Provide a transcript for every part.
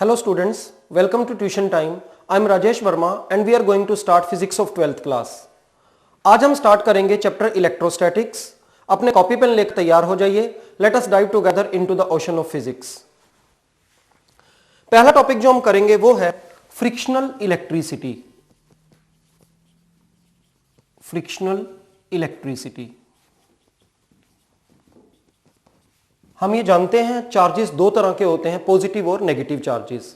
Hello students, welcome to tuition time. I am Rajesh Verma and we are going to start physics of 12th class. आज हम start करेंगे chapter electrostatics. अपने copy pen लेकर तैयार हो जाइए। Let us dive together into the ocean of physics. पहला topic जो हम करेंगे वो है फ्रिक्शनल इलेक्ट्रिसिटी। Frictional electricity. हम ये जानते हैं चार्जेस दो तरह के होते हैं, पॉजिटिव और नेगेटिव चार्जेस।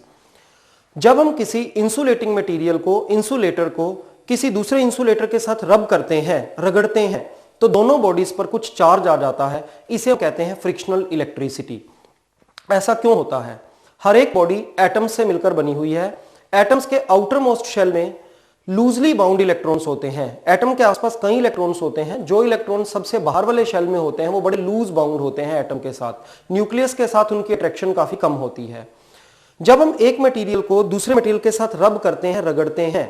जब हम किसी इंसुलेटिंग मटेरियल को, इंसुलेटर को किसी दूसरे इंसुलेटर के साथ रब करते हैं, रगड़ते हैं, तो दोनों बॉडीज पर कुछ चार्ज आ जाता है। इसे हम कहते हैं फ्रिक्शनल इलेक्ट्रिसिटी। ऐसा क्यों होता है? हर एक बॉडी एटम्स से मिलकर बनी हुई है। एटम्स के आउटर मोस्ट शेल में लूजली बाउंड इलेक्ट्रॉन्स होते हैं। एटम के आसपास कई इलेक्ट्रॉन्स होते हैं। जो इलेक्ट्रॉन सबसे बाहर वाले शेल में होते हैं वो बड़े लूज बाउंड होते हैं एटम के साथ। न्यूक्लियस के साथ उनकी अट्रैक्शन काफी कम होती है। जब हम एक मटेरियल को दूसरे मटेरियल के साथ रब करते हैं, रगड़ते हैं,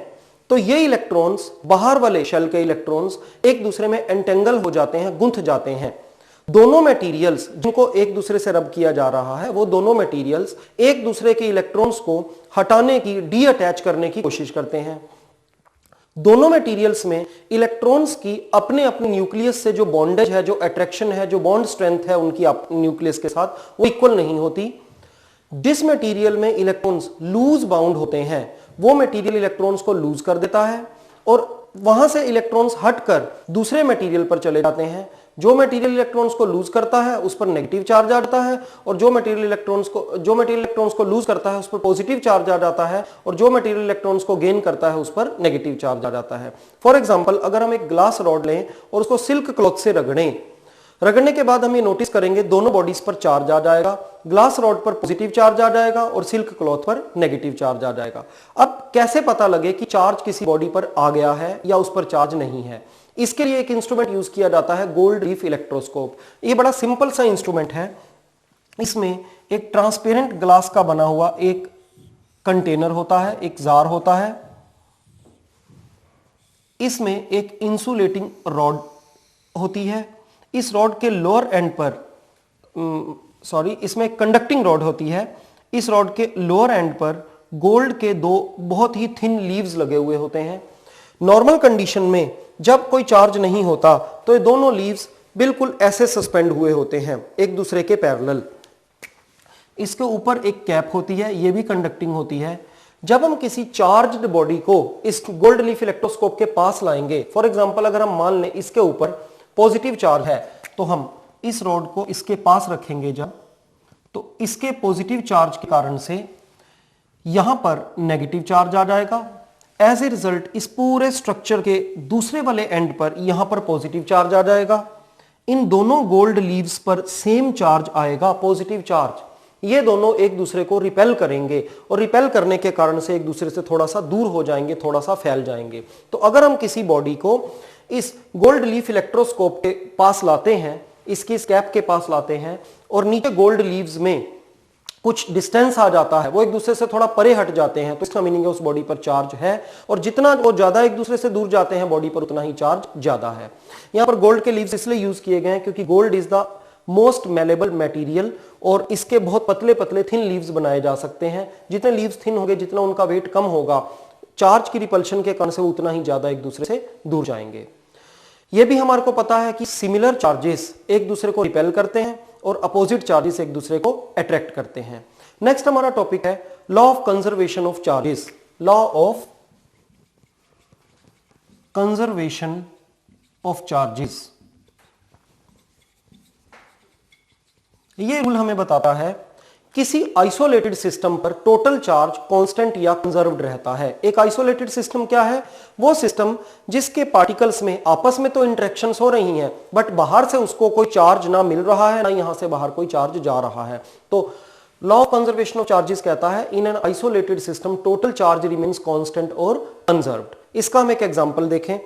तो ये इलेक्ट्रॉन्स, बाहर वाले शेल के इलेक्ट्रॉन्स, एक दूसरे में एंटेंगल हो जाते हैं, गुंथ जाते हैं। दोनों मटेरियल्स जिनको एक दूसरे से रब किया जा रहा है, वो दोनों मटेरियल्स एक दूसरे के इलेक्ट्रॉन्स को हटाने की, डीअटैच करने की कोशिश करते हैं। दोनों मटेरियल्स में इलेक्ट्रॉन्स की अपने अपने न्यूक्लियस से जो बॉन्डेज है, जो अट्रैक्शन है, जो बॉन्ड स्ट्रेंथ है उनकी न्यूक्लियस के साथ, वो इक्वल नहीं होती। जिस मटेरियल में इलेक्ट्रॉन्स लूज बाउंड होते हैं वो मटेरियल इलेक्ट्रॉन्स को लूज कर देता है और वहां से इलेक्ट्रॉन्स हटकर दूसरे मटेरियल पर चले जाते हैं। जो मटेरियल इलेक्ट्रॉन्स को लूज करता है उस पर नेगेटिव चार्ज आ जाता है और जो मटेरियल इलेक्ट्रॉन्स को लूज करता है उस पर पॉजिटिव चार्ज आ जाता है और जो मटेरियल इलेक्ट्रॉन्स को गेन करता है उस पर नेगेटिव चार्ज आ जाता है। फॉर एग्जांपल, अगर हम एक ग्लास रॉड लें और उसको सिल्क क्लॉथ से रगड़ने के बाद हम ये नोटिस करेंगे दोनों बॉडीज पर चार्ज आ जाएगा। ग्लास रॉड पर पॉजिटिव चार्ज आ जाएगा और सिल्क क्लॉथ पर नेगेटिव चार्ज आ जाएगा। अब कैसे पता लगे कि चार्ज किसी बॉडी पर आ गया है या उस पर चार्ज नहीं है? इसके लिए एक इंस्ट्रूमेंट यूज किया जाता है, गोल्ड लीफ इलेक्ट्रोस्कोप। ये बड़ा सिंपल सा इंस्ट्रूमेंट है। इसमें एक ट्रांसपेरेंट ग्लास का बना हुआ एक कंटेनर होता है, एक जार होता है। इसमें एक इंसुलेटिंग रॉड होती है। इस रॉड के लोअर एंड पर इसमें एक कंडक्टिंग रॉड होती है। इस रॉड के लोअर एंड पर गोल्ड के दो बहुत ही थिन लीव्स लगे हुए होते हैं। नॉर्मल कंडीशन में जब कोई चार्ज नहीं होता तो ये दोनों लीव्स बिल्कुल ऐसे सस्पेंड हुए होते हैं, एक दूसरे के पैरेलल। इसके ऊपर एक कैप होती है, ये भी कंडक्टिंग होती है। जब हम किसी चार्ज्ड बॉडी को इस गोल्ड लीफ इलेक्ट्रोस्कोप के पास लाएंगे, फॉर एग्जांपल अगर हम मान लें इसके ऊपर पॉजिटिव चार्ज है, तो हम इस रॉड को इसके पास रखेंगे जब, तो इसके पॉजिटिव चार्ज के कारण से यहां पर नेगेटिव चार्ज आ जाएगा। एज ए रिजल्ट इस पूरे स्ट्रक्चर के दूसरे वाले एंड पर यहां पर पॉजिटिव चार्ज आ जाएगा। इन दोनों गोल्ड लीव्स पर सेम चार्ज आएगा, पॉजिटिव चार्ज। ये दोनों एक दूसरे को रिपेल करेंगे और रिपेल करने के कारण से एक दूसरे से थोड़ा सा दूर हो जाएंगे, थोड़ा सा फैल जाएंगे। तो अगर हम किसी बॉडी को इस गोल्ड लीफ इलेक्ट्रोस्कोप के पास लाते हैं, इसकी इस कैप के पास लाते हैं और नीचे गोल्ड लीव्स में कुछ डिस्टेंस आ जाता है, वो एक दूसरे से थोड़ा परे हट जाते हैं, तो इसका मीनिंग है उस बॉडी पर चार्ज है। और जितना वो ज्यादा एक दूसरे से दूर जाते हैं बॉडी पर, उतना ही चार्ज ज्यादा है। यहां पर गोल्ड के लीव्स इसलिए यूज किए गए हैं क्योंकि gold is the most malleable material और इसके बहुत पतले पतले थिन लीव्स बनाए जा सकते हैं। जितने लीव्स थिन होंगे, जितना उनका वेट कम होगा, चार्ज की रिपल्शन के कारण से उतना ही ज्यादा एक दूसरे से दूर जाएंगे। यह भी हमारे को पता है कि सिमिलर चार्जेस एक दूसरे को रिपेल करते हैं और अपोजिट चार्जेस एक दूसरे को अट्रैक्ट करते हैं। नेक्स्ट हमारा टॉपिक है law of conservation of charges. Law of conservation of charges. यह रूल हमें बताता है किसी आइसोलेटेड सिस्टम पर टोटल चार्ज कांस्टेंट या कंजर्व्ड रहता है। एक आइसोलेटेड सिस्टम क्या है? वो सिस्टम जिसके पार्टिकल्स में आपस में तो इंटरेक्शंस हो रही हैं, बट बाहर से उसको कोई चार्ज ना मिल रहा है, ना यहां से बाहर कोई चार्ज जा रहा है। तो law of conservation of charges कहता है in an isolated system total charge remains constant और कंजर्व्ड। इसका हम एक एग्जांपल देखें।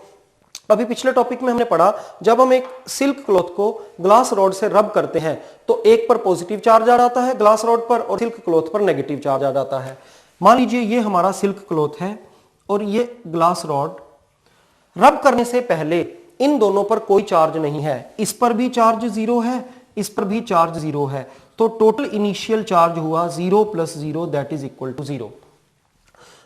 अभी पिछले टॉपिक में हमने पढ़ा, जब हम एक सिल्क क्लॉथ को ग्लास रॉड से रब करते हैं तो एक पर पॉजिटिव चार्ज आ जाता है ग्लास रॉड पर और सिल्क क्लॉथ पर नेगेटिव चार्ज आ जाता है। मान लीजिए ये हमारा सिल्क क्लॉथ है और ये ग्लास रॉड। रब करने से पहले इन दोनों पर कोई चार्ज नहीं है। इस पर भी चार्ज जीरो है, इस पर भी चार्ज जीरो है। तो टोटल इनिशियल चार्ज हुआ 0 + 0 दैट इज इक्वल टू 0।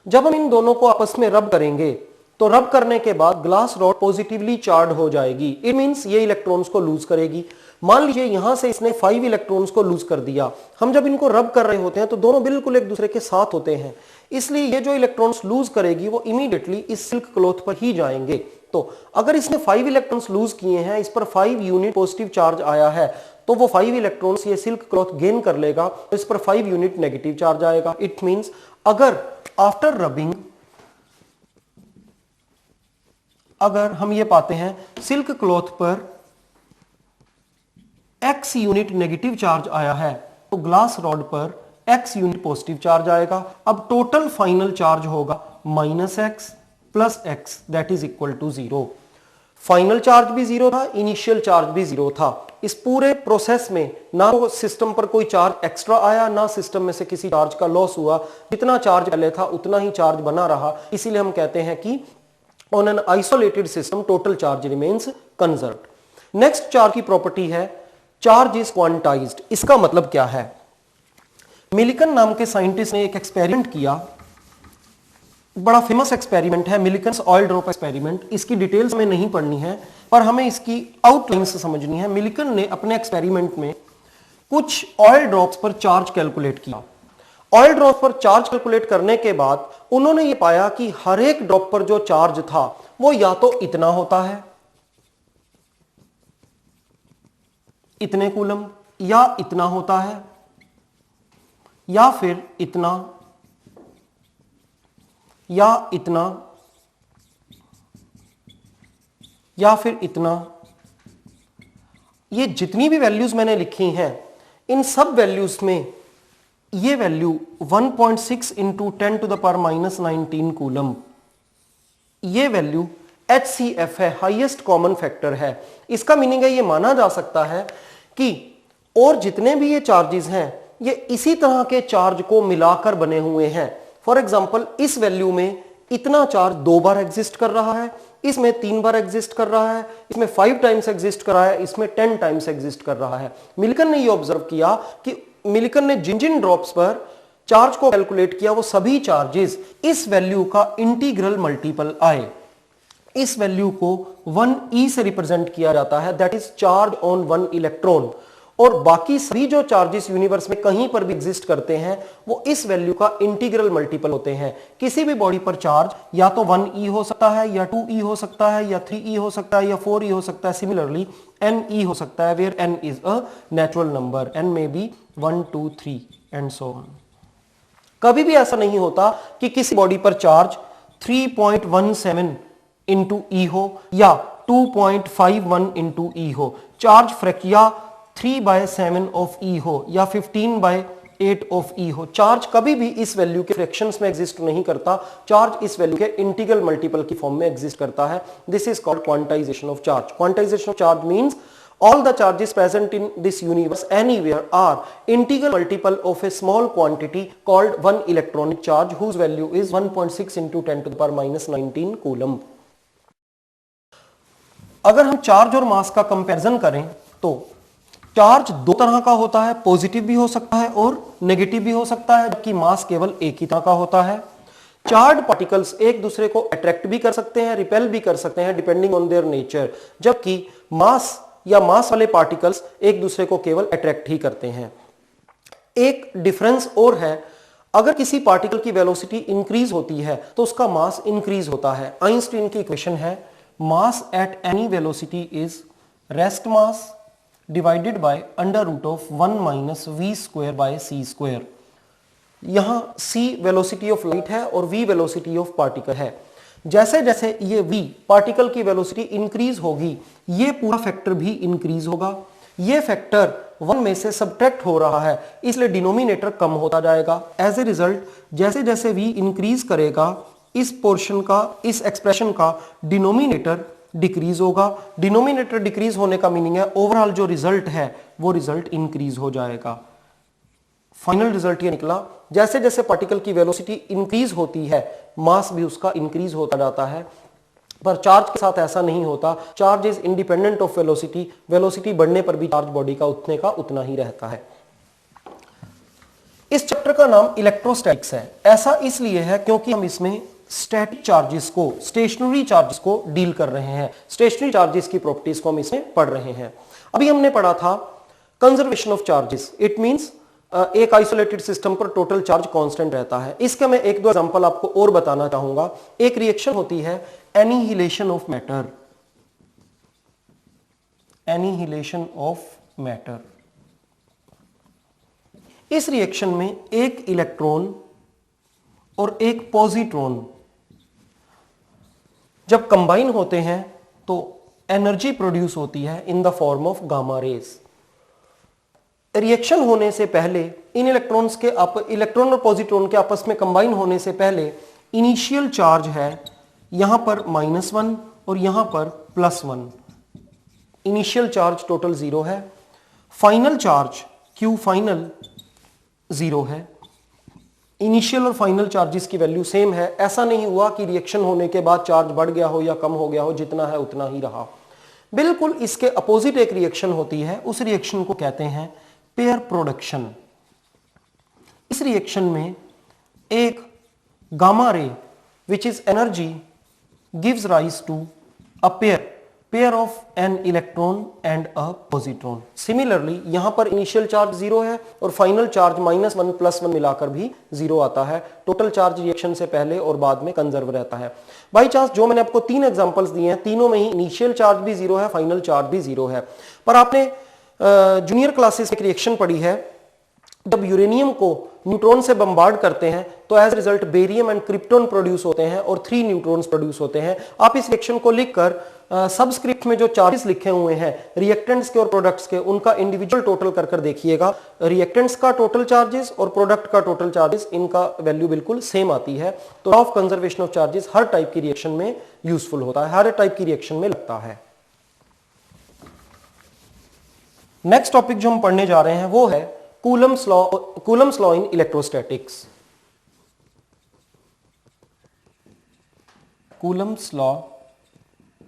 जब हम इन दोनों को आपस में रब करेंगे तो रब करने के बाद ग्लास रॉड पॉजिटिवली चार्ज हो जाएगी। इट मींस ये इलेक्ट्रॉन्स को लूज करेगी। मान लीजिए यहां से इसने 5 इलेक्ट्रॉन्स को लूज कर दिया। हम जब इनको रब कर रहे होते हैं तो दोनों बिल्कुल एक दूसरे के साथ होते हैं, इसलिए ये जो इलेक्ट्रॉन्स लूज करेगी वो इमीडिएटली इस सिल्क क्लॉथ पर ही जाएंगे। तो अगर इसने 5 इलेक्ट्रॉन्स लूज किए हैं, इस पर 5 यूनिट पॉजिटिव चार्ज आया है, तो वो 5 इलेक्ट्रॉन्स ये सिल्क क्लॉथ गेन कर लेगा, तो इस पर 5 यूनिट नेगेटिव चार्ज आएगा। इट मींस अगर आफ्टर रबिंग अगर हम ये पाते हैं सिल्क क्लॉथ पर x यूनिट नेगेटिव चार्ज आया है, तो ग्लास रॉड पर x यूनिट पॉजिटिव चार्ज आएगा। अब टोटल फाइनल चार्ज होगा -x + x that is equal to 0। Final charge भी 0 था, इनिशियल चार्ज भी 0 था। इस पूरे प्रोसेस में ना तो सिस्टम पर कोई चार्ज एक्स्ट्रा आया, ना सिस्टम में से किसी चार्ज का लॉस हुआ। जितना चार्ज पहले था उतना ही चार्ज बना रहा। इसीलिए हम कहते हैं कि on an isolated system total charge remains conserved. Next charge की प्रॉपर्टी है चार्ज इज क्वांटाइज्ड। इसका मतलब क्या है? मिलिकन नाम के साइंटिस्ट ने एक एक्सपेरिमेंट किया, बड़ा फेमस एक्सपेरिमेंट है, मिलिकन्स ऑयल ड्रॉप एक्सपेरिमेंट। इसकी डिटेल्स हमें नहीं पढ़नी है, पर हमें इसकी आउटलाइन से समझनी है। मिलिकन ने अपने एक्सपेरिमेंट में कुछ ऑयल ड्रॉप्स पर चार्ज कैलकुलेट किया। ऑयल ड्रॉप पर चार्ज कैलकुलेट करने के बाद उन्होंने ये पाया कि हर एक ड्रॉप पर जो चार्ज था वो या तो इतना होता है, इतने कूलम, या इतना होता है, या फिर इतना, या इतना, या फिर इतना। ये जितनी भी वैल्यूज मैंने लिखी हैं, इन सब वैल्यूज में ये वैल्यू 1.6 × 10⁻⁻19 कूलम, ये वैल्यू HCF है, हाईएस्ट कॉमन फैक्टर है। इसका मीनिंग है ये माना जा सकता है कि और जितने भी ये चार्जेस हैं ये इसी तरह के चार्ज को मिलाकर बने हुए हैं। फॉर एग्जाम्पल इस वैल्यू में इतना चार्ज 2 बार एग्जिस्ट कर रहा है, इसमें 3 बार एग्जिस्ट कर रहा है, इसमें 5 टाइम्स एग्जिस्ट कर रहा है, इसमें 10 टाइम्स एग्जिस्ट कर रहा है। मिलिकन ने ये ऑब्जर्व किया कि मिलिकन ने जिन जिन ड्रॉप्स पर चार्ज को कैलकुलेट किया वो सभी चार्जेस इस वैल्यू का इंटीग्रल मल्टीपल आए। इस वैल्यू को 1e से रिप्रेजेंट किया जाता है, that is charge on 1 electron. और बाकी सभी जो चार्जेस यूनिवर्स में कहीं पर भी एग्जिस्ट करते हैं वो इस वैल्यू का इंटीग्रल मल्टीपल होते हैं। किसी भी बॉडी पर चार्ज या तो 1e हो सकता है, या 2e हो सकता है, या 3e हो सकता है, या 4e हो सकता है। सिमिलरली ne हो सकता है, where n is a natural number, n may be 1 2 3 and so on. कभी भी ऐसा नहीं होता कि किसी बॉडी पर चार्ज 3.17 × E हो या 2.51 × E हो, चार्ज फ्रैक्शन या 3/7 ऑफ E हो या 15/8 ऑफ E हो। चार्ज कभी भी इस वैल्यू के फ्रैक्शंस में एग्जिस्ट नहीं करता, चार्ज इस वैल्यू के इंटीग्रल मल्टीपल की फॉर्म में एग्जिस्ट करता है। This is called quantization of charge. Quantization of charge means all the charges present in this universe anywhere are integral multiple of a small quantity called 1 electronic charge whose value is 1.6 × 10⁻⁻19 coulomb. अगर हम charge और मास का comparison करें तो charge 2 तरह का होता है, पॉजिटिव भी हो सकता है और नेगेटिव भी हो सकता है, जबकि मास केवल एक ही तरह का होता है। चार्ज पार्टिकल्स एक दूसरे को अट्रैक्ट भी कर सकते हैं, रिपेल भी कर सकते हैं डिपेंडिंग ऑन देयर नेचर, जबकि मास या मास वाले पार्टिकल्स एक दूसरे को केवल अट्रैक्ट ही करते हैं। एक डिफरेंस और है, अगर किसी पार्टिकल की वेलोसिटी इंक्रीज होती है तो उसका मास इंक्रीज होता है। आइंस्टीन की इक्वेशन है mass at any velocity is rest mass divided by √1 - v²/c²। यहां c वेलोसिटी ऑफ लाइट है और v वेलोसिटी ऑफ पार्टिकल है। जैसे जैसे ये v पार्टिकल की वेलोसिटी इंक्रीज होगी, ये पूरा फैक्टर भी इंक्रीज होगा। ये फैक्टर 1 में से सब्ट्रैक्ट हो रहा है, इसलिए डिनोमिनेटर कम होता जाएगा। एज ए रिजल्ट जैसे जैसे v इंक्रीज करेगा, इस पोर्शन का, इस एक्सप्रेशन का डिनोमिनेटर डिक्रीज होगा। डिनोमिनेटर डिक्रीज होने का मीनिंग है ओवरऑल जो रिजल्ट है वो रिजल्ट इंक्रीज हो जाएगा। फाइनल रिजल्ट ये निकला, जैसे जैसे पार्टिकल की वेलोसिटी इंक्रीज होती है मास भी उसका इंक्रीज होता जाता है। पर चार्ज के साथ ऐसा नहीं होता, charge is independent of velocity. Velocity बढ़ने पर भी चार्ज बॉडी का उतने का उतना ही रहता है। इस चैप्टर का नाम इलेक्ट्रोस्टैटिक्स है। ऐसा इसलिए है क्योंकि हम इसमें स्टैटिक चार्जेस को, स्टेशनरी चार्जेस को डील कर रहे हैं। स्टेशनरी चार्जेस की प्रॉपर्टीज को हम इसमें पढ़ रहे हैं। अभी हमने पढ़ा था conservation of charges. It means एक आइसोलेटेड सिस्टम पर टोटल चार्ज कांस्टेंट रहता है। इसका मैं एक दो एग्जांपल आपको और बताना चाहूंगा। एक रिएक्शन होती है annihilation of matter. Annihilation of matter. इस रिएक्शन में एक इलेक्ट्रॉन और एक पॉजिट्रॉन जब कंबाइन होते हैं तो एनर्जी प्रोड्यूस होती है in the form of gamma rays. Reaction होने से पहले इन इलेक्ट्रॉन्स के इलेक्ट्रॉन और पॉजिट्रॉन के आपस में कंबाइन होने से पहले इनिशियल चार्ज है यहां पर -1 और यहां पर +1। इनिशियल चार्ज टोटल 0 है। फाइनल चार्ज Q फाइनल 0 है। इनिशियल और फाइनल चार्जेस की वैल्यू सेम है। ऐसा नहीं हुआ कि रिएक्शन होने के बाद चार्ज बढ़ गया हो या कम हो गया हो, जितना है उतना ही रहा। बिल्कुल इसके अपोजिट एक रिएक्शन होती है, उस रिएक्शन को कहते हैं पेयर प्रोडक्शन। इस रिएक्शन में एक gamma ray which is energy gives rise to a pair of an electron and a positron. Similarly यहां पर इनिशियल चार्ज 0 है और फाइनल चार्ज -1 +1 मिलाकर भी 0 आता है। टोटल चार्ज रिएक्शन से पहले और बाद में कंजर्व रहता है। बाई चांस जो मैंने आपको 3 एग्जांपल्स दिए हैं, तीनों में ही इनिशियल चार्ज भी 0 है, फाइनल चार्ज भी 0 है। पर आपने जूनियर क्लासेस में एक रिएक्शन पढ़ी है, जब यूरेनियम को न्यूट्रॉन से बम्बार्ड करते हैं तो as result barium and krypton produce होते हैं और 3 न्यूट्रॉन्स प्रोड्यूस होते हैं। आप इस रिएक्शन को लिखकर सबस्क्रिप्ट में जो चार्जेस लिखे हुए हैं रिएक्टेंट्स के और प्रोडक्ट्स के, उनका इंडिविजुअल टोटल कर देखिएगा। रिएक्टेंट्स का टोटल चार्जेस और प्रोडक्ट का टोटल चार्जेस, इनका वैल्यू बिल्कुल सेम आती है। तो law of conservation of charges her type की रिएक्शन में यूजफुल होता है, हर टाइप की रिएक्शन में लगता है। नेक्स्ट टॉपिक जो हम पढ़ने जा रहे हैं वो है Coulomb's law in electrostatics. Coulomb's law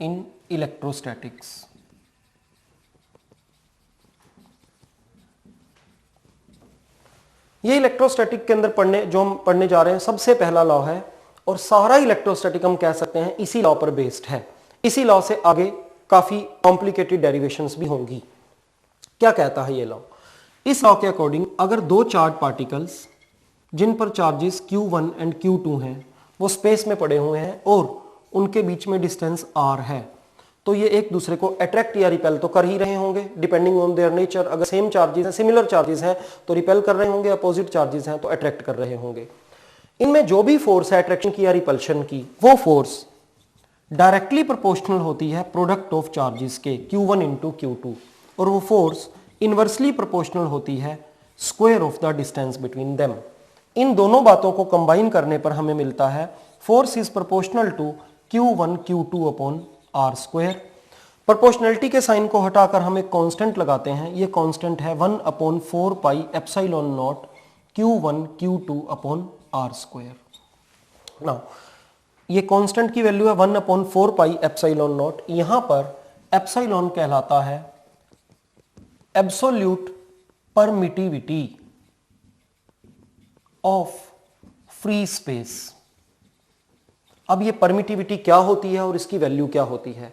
in electrostatics. ये इलेक्ट्रोस्टैटिक के अंदर जो हम पढ़ने जा रहे हैं सबसे पहला लॉ है और सारा इलेक्ट्रोस्टैटिक हम कह सकते हैं इसी लॉ पर बेस्ड है। इसी लॉ से आगे काफी कॉम्प्लिकेटेड डेरिवेशंस भी होंगी। क्या कहता है ये लॉ? इस लॉ के अकॉर्डिंग अगर दो चार्ज पार्टिकल्स जिन पर चार्जेस Q1 एंड Q2 हैं वो स्पेस में पड़े हुए हैं और उनके बीच में डिस्टेंस r है, तो ये एक दूसरे को अट्रैक्ट या रिपेल तो कर ही रहे होंगे डिपेंडिंग ऑन देयर नेचर। अगर सेम चार्जेस हैं, सिमिलर चार्जेस हैं तो रिपेल कर रहे होंगे, अपोजिट चार्जेस हैं तो अट्रैक्ट कर रहे होंगे। इनमें जो भी फोर्स है अट्रैक्शन की या रिपल्शन की, वो फोर्स डायरेक्टली प्रोपोर्शनल होती है प्रोडक्ट ऑफ चार्जेस के Q1 इंटू Q2 और वो फोर्स इनवर्सली प्रोपोर्शनल होती है square of the distance between them. इन दोनों बातों को कंबाइन करने पर हमें मिलता है force is proportional to Q1 Q2 upon R square. Proportionality के साइन को हटाकर हम एक कांस्टेंट लगाते हैं। ये कांस्टेंट है 1/4 pi epsilon naught Q1 Q2 upon R square. Now ये कांस्टेंट की वैल्यू है 1/4 पाई एप्सिलॉन नॉट। यहां पर एप्सिलॉन कहलाता है absolute permittivity of free space. अब ये परमिटिविटी क्या होती है और इसकी वैल्यू क्या होती है?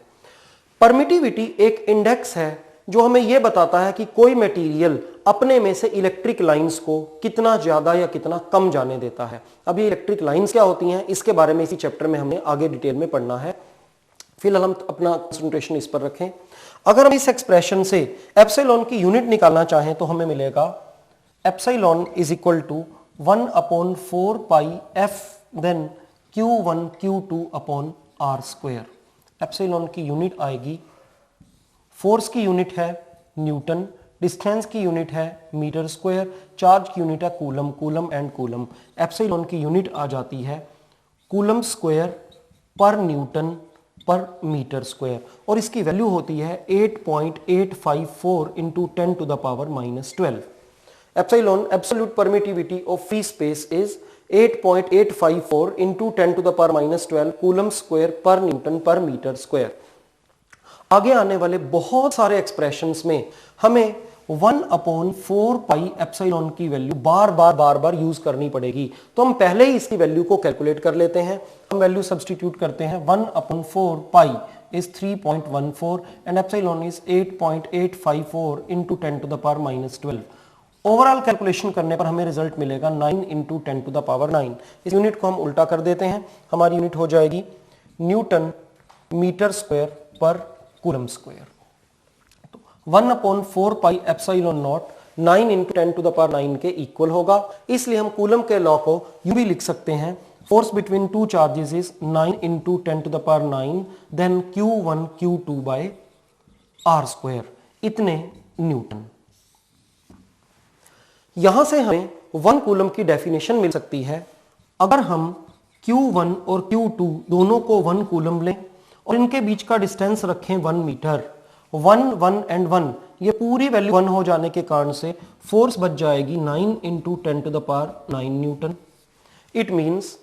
परमिटिविटी एक इंडेक्स है जो हमें यह बताता है कि कोई मटेरियल अपने में से इलेक्ट्रिक लाइंस को कितना ज्यादा या कितना कम जाने देता है। अब ये इलेक्ट्रिक लाइंस क्या होती हैं इसके बारे में इसी चैप्टर में हमें आगे डिटेल में पढ़ना है। फिलहाल हम अपना कंसंट्रेशन इस पर रखें। अगर हम इस एक्सप्रेशन से एप्सिलॉन की यूनिट निकालना चाहें तो हमें मिलेगा epsilon is equal to 1/4 pi F then Q1 Q2 upon R square. Epsilon की यूनिट आएगी, फोर्स की यूनिट है न्यूटन, डिस्टेंस की यूनिट है मीटर स्क्वायर, चार्ज की यूनिट है coulomb, coulomb and coulomb. Epsilon की यूनिट आ जाती है कूलम स्क्वायर पर न्यूटन पर मीटर स्क्वायर और इसकी वैल्यू होती है 8.854 into 10 to the power -12। Epsilon absolute permittivity of free space is 8.854 into 10 to the power -12 coulomb square पर न्यूटन पर मीटर स्क्वायर। आगे आने वाले बहुत सारे एक्सप्रेशंस में हमें 1/4πε की वैल्यू बार बार यूज करनी पड़ेगी, तो हम पहले ही इसकी वैल्यू को कैलकुलेट कर लेते हैं। हम वैल्यू सब्स्टिट्यूट करते हैं। 1/4π is 3.14 and epsilon is 8.854 into 10 to the power minus 12। Overall calculation करने पर हमें रिजल्ट मिलेगा 9 into 10 to the power 9। इस यूनिट को हम उल्टा कर देते हैं, हमारी यूनिट हो जाएगी न्यूटन मीटर स्क्वायर पर coulomb square. 1/4πε0 9 into 10 to the power 9 के इक्वल होगा, इसलिए हम कूलम के लॉ को यूं भी लिख सकते हैं, force between two charges is 9 into 10 to the power 9 then Q1 Q2 by R square, इतने न्यूटन। यहां से हमें 1 कूलम की डेफिनेशन मिल सकती है। अगर हम Q1 और Q2 दोनों को 1 कूलम लें और इनके बीच का डिस्टेंस रखें 1 मीटर, 1 1 एंड 1, ये पूरी वैल्यू 1 हो जाने के कारण से फोर्स बच जाएगी 9 into 10 to the power 9 Newton. It means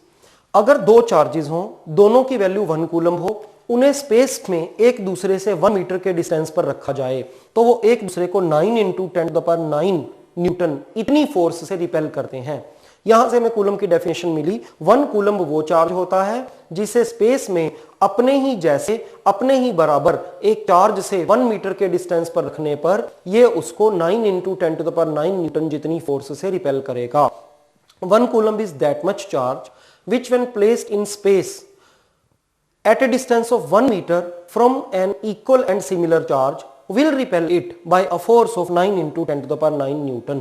अगर दो चार्जेस हों, दोनों की वैल्यू 1 कूलम हो, उन्हें स्पेस में एक दूसरे से 1 मीटर के डिस्टेंस पर रखा जाए तो वो एक दूसरे को 9 into 10 to the power 9 Newton इतनी फोर्स से रिपेल करते हैं। यहां से हमें कूलम की डेफिनेशन मिली, 1 कूलम वो चार्ज होता है जिसे स्पेस में अपने ही जैसे, अपने ही बराबर एक चार्ज से 1 मीटर के डिस्टेंस पर रखने पर ये उसको 9 into 10 to the power 9 Newton जितनी फोर्स से रिपेल करेगा। 1 coulomb is that much charge which when placed in space at a distance of 1 meter from an equal and similar charge will repel it by a force of 9 into 10 to the power 9 Newton.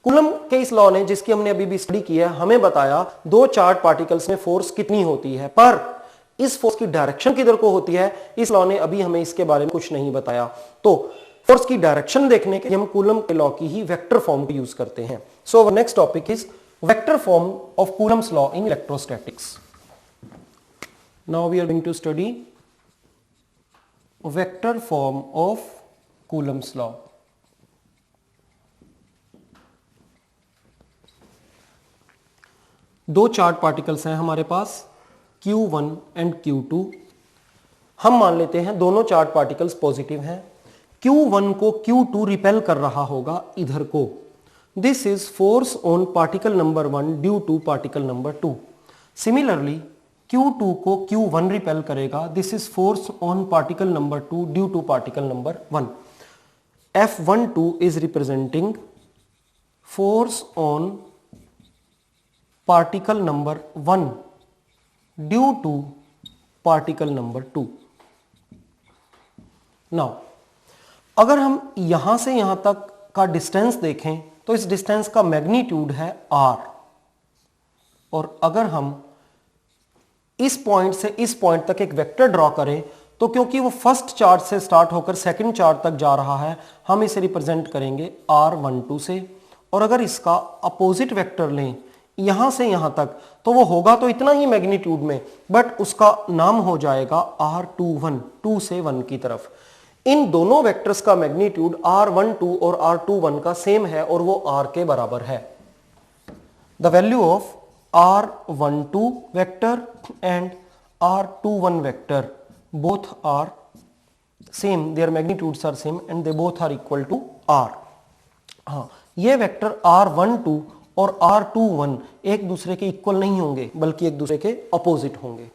Coulomb के इस law ने, जिसकी हमने अभी भी study की है, हमें बताया दो चार्ज पार्टिकल्स में फोर्स कितनी होती है, पर इस फोर्स की डायरेक्शन किधर को होती है, इस लॉ ने अभी हमें इसके बारे में कुछ नहीं बताया। तो फोर्स की डायरेक्शन देखने के लिए हम कूलम के लॉ की ही वेक्टर फॉर्म को यूज करते हैं। So our next topic is vector form of Coulomb's law in electrostatics. Now we are going to study vector form of Coulomb's law. दो चार्ज पार्टिकल्स हैं हमारे पास Q1 एंड Q2। हम मान लेते हैं दोनों चार्ज पार्टिकल्स पॉजिटिव हैं। Q1 को Q2 रिपेल कर रहा होगा इधर को। This is force on particle number 1 due to particle number 2. Similarly, Q2 को Q1 रिपेल करेगा। This is force on particle number 2 due to particle number 1. F12 is representing force on particle number 1 due to particle number 2. Now, अगर हम यहां से यहां तक का distance देखें तो इस डिस्टेंस का मैग्नीट्यूड है r, और अगर हम इस पॉइंट से इस पॉइंट तक एक वेक्टर ड्रॉ करें तो क्योंकि वो फर्स्ट चार्ज से स्टार्ट होकर सेकंड चार्ज तक जा रहा है, हम इसे रिप्रेजेंट करेंगे r12 से। और अगर इसका अपोजिट वेक्टर लें यहां से यहां तक तो वो होगा तो इतना ही मैग्नीट्यूड में, बट उसका नाम हो जाएगा r21, 2 से 1 की तरफ। इन दोनों वेक्टर्स का मैग्नीट्यूड r12 और r21 का सेम है और वो r के बराबर है। The value of r12 vector and r21 vector both are same, their magnitudes are same and they both are equal to r। हाँ, ये वेक्टर r12 और r21 एक दूसरे के इक्वल नहीं होंगे बल्कि एक दूसरे के अपोजिट होंगे।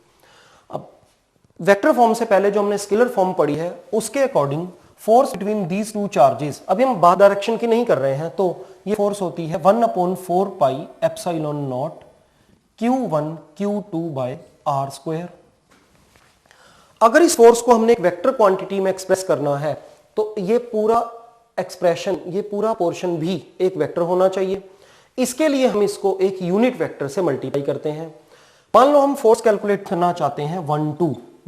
वेक्टर फॉर्म से पहले जो हमने स्केलर फॉर्म पढ़ी है उसके according force between these two charges, अभी हम बाहर डायरेक्शन की नहीं कर रहे हैं, तो ये फोर्स होती है 1/4πε0 Q1 Q2 by R square. अगर इस फोर्स को हमने एक वेक्टर क्वांटिटी में एक्सप्रेस करना है तो ये पूरा एक्सप्रेशन, ये पूरा पोर्शन भी एक वेक्टर होना चाहिए। इसके लिए हम इसको एक यूनिट वेक्टर से मल्टीप्लाई करते हैं। मान लो हम फोर्स कैलकुलेट करना चाहते हैं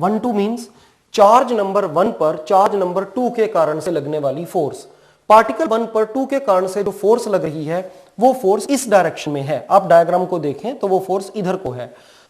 1 2 मींस चार्ज नंबर 1 पर चार्ज नंबर 2 के कारण से लगने वाली फोर्स। पार्टिकल 1 पर 2 के कारण से जो फोर्स लग रही है वो फोर्स इस डायरेक्शन में है। आप डायग्राम को देखें तो वो फोर्स इधर को है,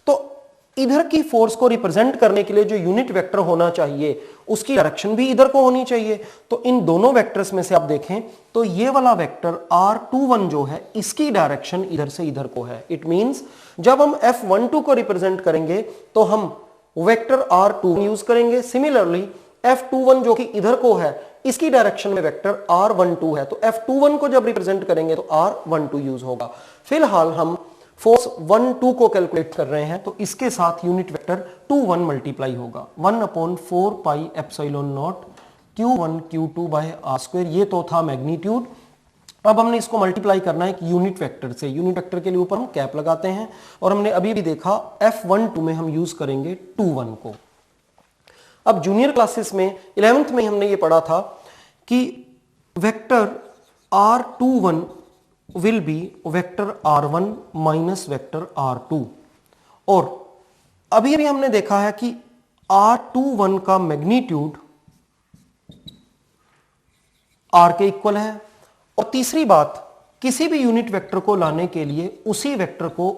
तो इधर की फोर्स को रिप्रेजेंट करने के लिए जो यूनिट वेक्टर होना चाहिए उसकी डायरेक्शन भी इधर को होनी चाहिए। तो इन दोनों वेक्टर्स में से आप देखें तो ये वाला वेक्टर r21 जो है इसकी डायरेक्शन इधर से इधर को है। इट मींस जब हम F12 को रिप्रेजेंट करेंगे तो हम वेक्टर r2 यूज करेंगे। सिमिलरली F21 जो कि इधर को है इसकी डायरेक्शन में वेक्टर r12 है, तो F21 को जब रिप्रेजेंट करेंगे तो r12 यूज होगा। फिलहाल हम फोर्स 1-2 को कैलकुलेट कर रहे हैं, तो इसके साथ यूनिट वेक्टर 2-1 मल्टीप्लाई होगा, 1/4 pi epsilon naught Q1 Q2 by R square. ये तो था मैग्नीट्यूड। अब हमने इसको मल्टीप्लाई करना है एक यूनिट वेक्टर से। यूनिट वेक्टर के लिए ऊपर हम कैप लगाते हैं, और हमने अभी भी देखा F12 में हम यूज करेंगे 2-1 को। अब जूनियर क्लासेस में 11th में हमने ये पढ़ा था कि vector R21 will be vector R1 minus vector R2, और अभी अभी हमने देखा है कि R21 का मैग्नीट्यूड R के इक्वल है। और तीसरी बात, किसी भी यूनिट वेक्टर को लाने के लिए उसी वेक्टर को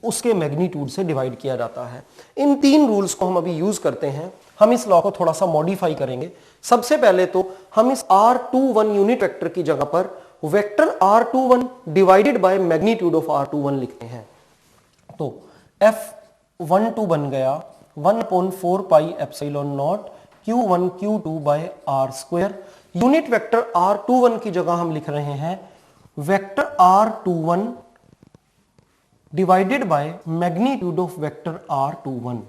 उसके मैग्नीट्यूड से डिवाइड किया जाता है। इन 3 रूल्स को हम अभी यूज करते हैं। हम इस लॉ को थोड़ा सा मॉडिफाई करेंगे। सबसे पहले तो हम इस R21 यूनिट वेक्टर की जगह पर vector R21 divided by magnitude of R21 लिखते हैं। तो F12 बन गया 1/4 pi epsilon naught Q1 Q2 by R square. Unit vector R21 की जगह हम लिख रहे हैं vector R21 divided by magnitude of vector R21।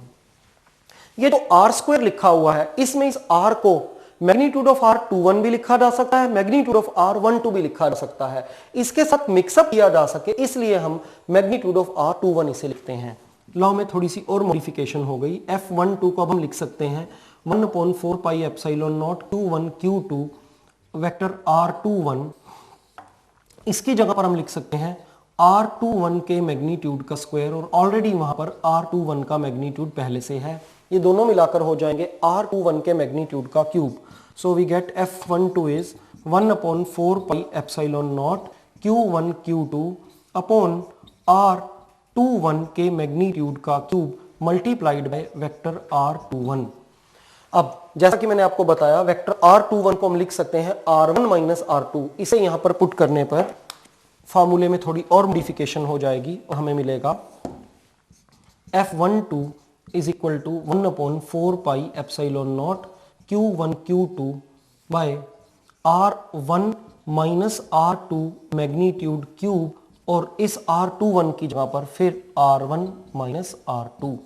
ये जो R स्क्वायर लिखा हुआ है, इसमें इस R को मैग्नीट्यूड ऑफ R21 भी लिखा जा सकता है, मैग्नीट्यूड ऑफ R12 भी लिखा जा सकता है। इसके साथ मिक्सअप किया जा सके इसलिए हम मैग्नीट्यूड ऑफ R21 इसे लिखते हैं। लॉ में थोड़ी सी और मॉडिफिकेशन हो गई। F12 को अब हम लिख सकते हैं 1/4 pi epsilon naught Q1 Q2 vector R21। इसकी जगह पर हम लिख सकते हैं R21 के मैग्नीट्यूड का स्क्वायर, और ऑलरेडी वहां पर R21 का मैग्नीट्यूड पहले से है। ये दोनों मिलाकर हो जाएंगे R21 के मैग्नीट्यूड का cube. So we get F12 is 1/4 pi epsilon naught Q1 Q2 upon R21 के मैग्नीट्यूड का cube multiplied by vector R21। अब जैसा कि मैंने आपको बताया, वेक्टर R21 को हम लिख सकते हैं R1 माइनस R2। इसे यहां पर पुट करने पर फॉर्मूले में थोड़ी और मॉडिफिकेशन हो जाएगी और हमें मिलेगा F12 is equal to 1/4 pi epsilon naught Q1 Q2 by R1 minus R2 magnitude cube, और इस R21 की जगह पर फिर R1 माइनस R2।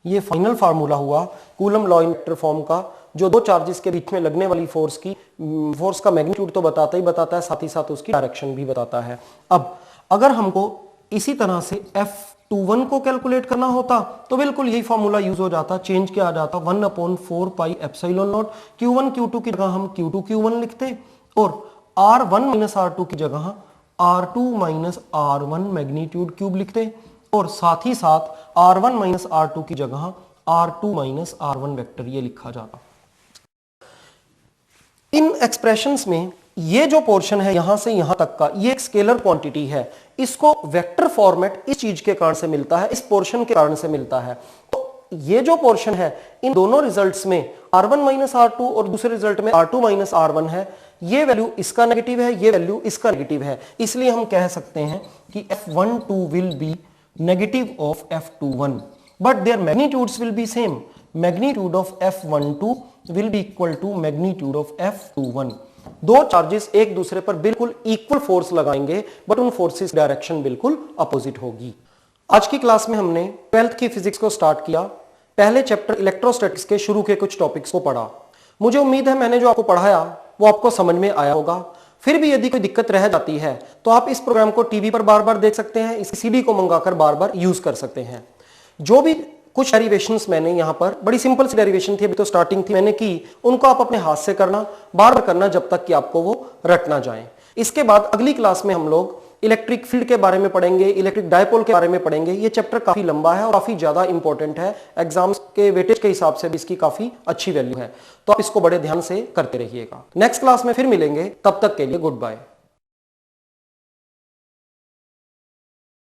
ये फाइनल फार्मूला हुआ coulomb law in vector form का, जो दो चार्जेस के बीच में लगने वाली फोर्स का मैग्नीट्यूड तो बताता ही बताता है, साथ ही साथ उसकी डायरेक्शन भी बताता है। अब अगर हमको इसी तरह से F21 को कैलकुलेट करना होता तो बिल्कुल यही फॉर्मूला यूज हो जाता, चेंज किया जाता 1/4 pi epsilon naught Q1 Q2 की जगह हम Q2 Q1 लिखते, और R1 माइनस R2 की जगह R2 minus R1 magnitude cube लिखते, और साथ ही साथ R1 माइनस R2 की जगह R2 माइनस R1 वेक्टर ये लिखा जाता। इन एक्सप्रेशंस में ये जो पोर्शन है यहां से यहां तक का, ये एक स्केलर क्वांटिटी है। इसको वेक्टर फॉर्मेट इस चीज के कारण से मिलता है, इस पोर्शन के कारण से मिलता है। तो ये जो पोर्शन है इन दोनों रिजल्ट्स में R1 माइनस R2 और दूसरे रिजल्ट में R2 माइनस R1 है, ये वैल्यू इसका नेगेटिव है, ये वैल्यू इसका नेगेटिव है। इसलिए हम कह सकते हैं कि F12 will be negative of F21, but their magnitudes will be same. Magnitude of F12 will be equal to magnitude of F21. दो चार्जेस एक दूसरे पर बिल्कुल इक्वल फोर्स लगाएंगे, बट उन फोर्सेस डायरेक्शन बिल्कुल अपोजिट होगी। आज की क्लास में हमने 12th की फिजिक्स को स्टार्ट किया। पहले चैप्टर इलेक्ट्रोस्टैटिक्स के शुरू के कुछ टॉपिक्स को पढ़ा। मुझे उम्मीद है मैंने जो आपको पढ़ाया वो आपको समझ में आया होगा। फिर भी यदि कोई दिक्कत रह जाती है तो आप इस प्रोग्राम को टीवी पर बार बार देख सकते हैं, इस सीडी को मंगाकर बार बार यूज कर सकते हैं। जो भी कुछ डेरिवेशंस मैंने यहाँ पर, बड़ी सिंपल सी डेरिवेशन थी, अभी तो स्टार्टिंग थी, मैंने की, उनको आप अपने हाथ से करना, बार बार करना जब तक कि आपको वो रट ना जाए। इसके बाद अगली क्लास में हम लोग इलेक्ट्रिक फील्ड के बारे में पढ़ेंगे, इलेक्ट्रिक डायपोल के बारे में पढ़ेंगे। ये चैप्टर काफी लंबा है और काफी ज्यादा इंपॉर्टेंट है, एग्जाम्स के वेटेज के हिसाब से भी इसकी काफी अच्छी वैल्यू है, तो आप इसको बड़े ध्यान से करते रहिएगा। नेक्स्ट क्लास में फिर मिलेंगे, तब तक के लिए गुड बाय।